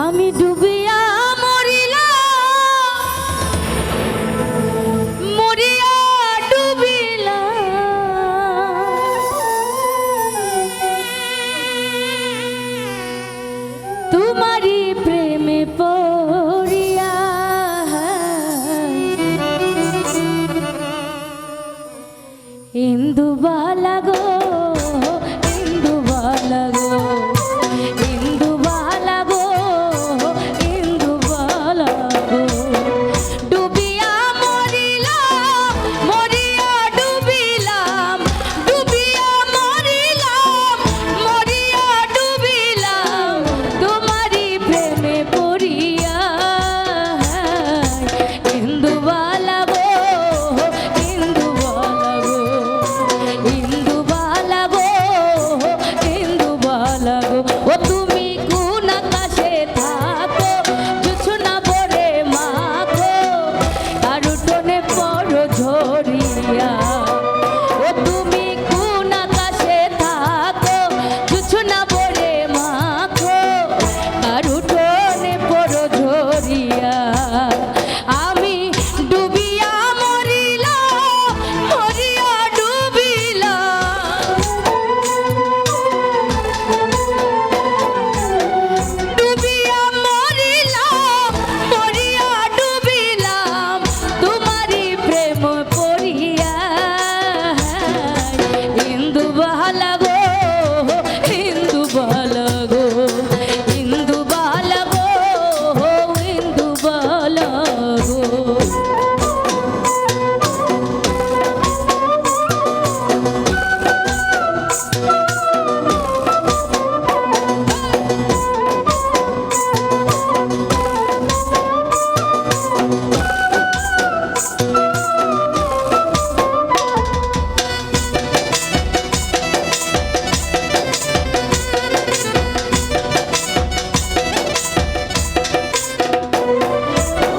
আমি ডুবিয়া মরিলাম, মরিয়া ডুবিলাম তোমারি প্রেমে পড়িয়া। ইন্দুবালা গো, ইন্দুবালা গো, ইন্দুবালা গো, ইন্দুবালা গো। ডুবিয়া মরিলাম, মরিয়া ডুবিলাম, ডুবিয়া মরিলাম, মরিয়া ডুবিলাম তোমারি প্রেমে পড়িয়া। ইন্দুবালা গো, ইন্দুবালা গো, ইন্দুবালা গো, ইন্দুবালা গো। ও তুমি কোন আকাশে থাকো, জোছনা ভরে মাখো, কারো টনে পড়ো ঝরিয়া। ও তুমি কোন আকাশে থাকো, জোছনা ভরে মাখো, কারো টনে পড়ো ঝরিয়া। আমি ডুবিয়া মরিলাম, মরিয়া ডুবিলাম, ডুবিয়া মরিলাম, মরিয়া ডুবিলাম তোমারি প্রেম পড়িয়া। ইন্দুবালা গো, ইন্দুবালা গো, ইন্দুবালা গো, ইন্দুবালা গো।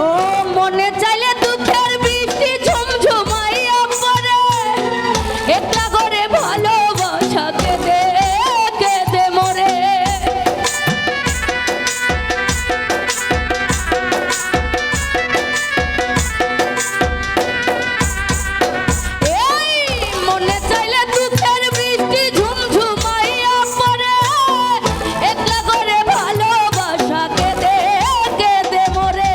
ও মনে চাইলে দুঃখের বৃষ্টি ঝুমঝুমাইয়া পড়ে, একলা করে ভালোবাসা কেঁদে কেঁদে মরে। এই মনে চাইলে দুঃখের বৃষ্টি ঝুমঝুমাইয়া পড়ে, একলা করে ভালোবাসা কেঁদে কেঁদে মরে।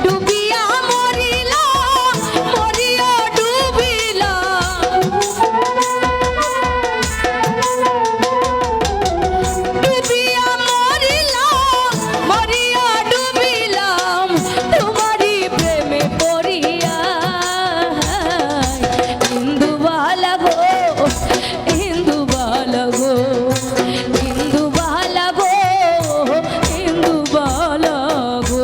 ডুবিয়া মরিলাম, মরিয়া ডুবিলাম, ডুবিয়া মরিলাম, মরিয়া ডুবিলাম তোমারি প্রেমে পড়িয়া। ইন্দুবালা গো, ইন্দুবালা গো, ইন্দুবালা গো, ইন্দুবালা গো।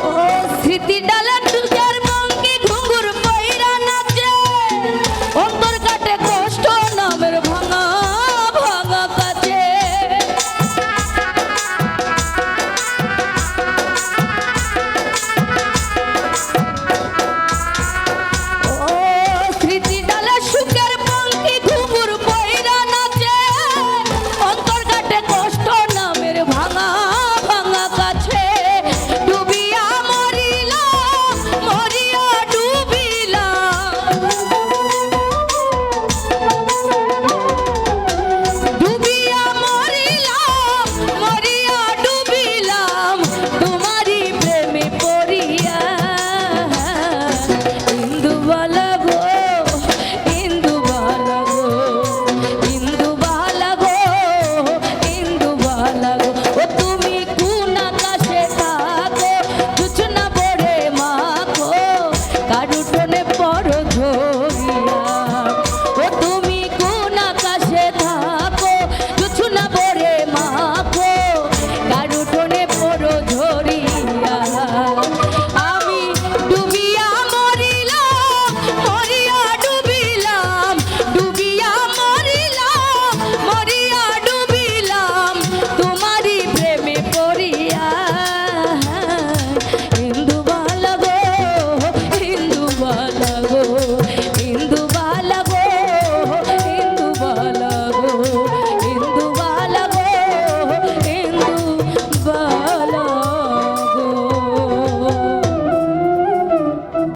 ও স্মৃতি ডালা তুষার পঙ্কি ঘুঙুর পইরা নাচে, অন্তর কাটে কষ্ট নামের ভাঙা ভাঙা কাছে। ও স্মৃতি ডালা সুখের পঙ্কি ঘুঙুর পইরা নাচে, অন্তর কাটে কষ্ট নামের ভাঙা ভাঙা কাছে। ডুবিয়া মরিলাম, মরিয়া ডুবিলাম, ডুবিয়া মরিলাম, মরিয়া ডুবিলাম তোমারি প্রেমে পড়িয়া। ইন্দুবালা গো, ইন্দুবালা গো, ইন্দুবালা গো, ইন্দুবালা গো।